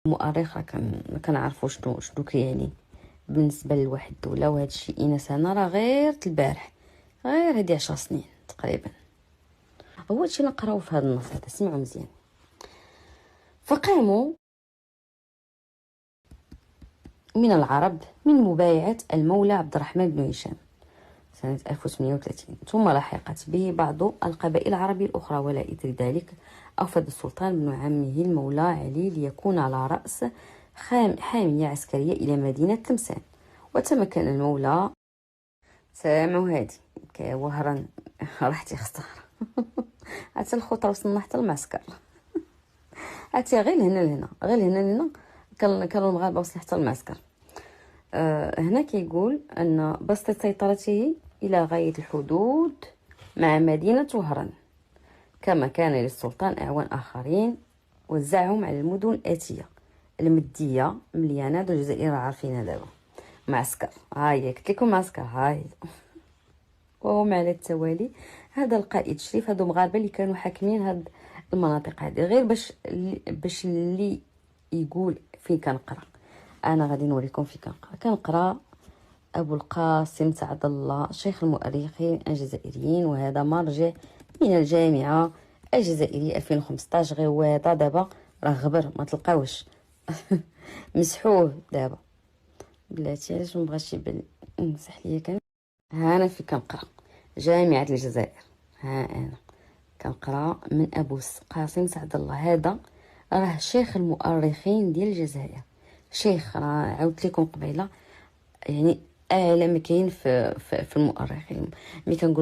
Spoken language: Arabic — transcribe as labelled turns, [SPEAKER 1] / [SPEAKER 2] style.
[SPEAKER 1] المؤرخ راه كنعرفوا شنو كيعني بالنسبه لواحد الدوله. وهذا الشيء انس انا راه غير البارح، غير هادي 10 سنين تقريبا. هو هادشي اللي نقراو في هذا النص هذا، سمعوا مزيان. فقاموا من العرب من مبايعة المولى عبد الرحمن بن هشام سنة 1830، ثم لحقت به بعض القبائل العربية الأخرى. ولا إثر ذلك أوفد السلطان بن عمه المولى علي ليكون على رأس حامية عسكرية إلى مدينة تلمسان. وتمكن المولى، سامعوا هادي كوهران راحتي خسارة عاد الخطرة وصلنا حتى المعسكر عاد غير لهنا كانوا المغاربة وصلوا حتى المعسكر. هنا كيقول أن بسط سيطرته إلى غاية الحدود مع مدينة وهران، كما كان للسلطان أعوان آخرين وزعهم على المدن الآتية: المدية، مليانة، دو الجزائر عارفينها دابا، معسكر، هاي قلت لكم معسكر هاي. وهم على التوالي هذا القائد شريف، هادو مغاربة اللي كانوا حاكمين هاد المناطق هذه. غير باش اللي يقول فين كنقرا، انا غادي نوريكم فين كنقرا ابو القاسم سعد الله شيخ المؤرخين الجزائريين، وهذا مرجع من الجامعه الجزائريه 2015. غير وادا دابا راه غبر ما تلقاوش مسحوه دابا بلاتي، علاش مبغاش يبان نمسح ليا. كان ها انا فين كنقرا جامعه الجزائر، ها انا كنقرا من ابو القاسم سعد الله. هذا راه شيخ المؤرخين ديال الجزائر، شيخ راه عاودت لكم قبيله، يعني اعلى ما كاين في المؤرخين. ملي كنقول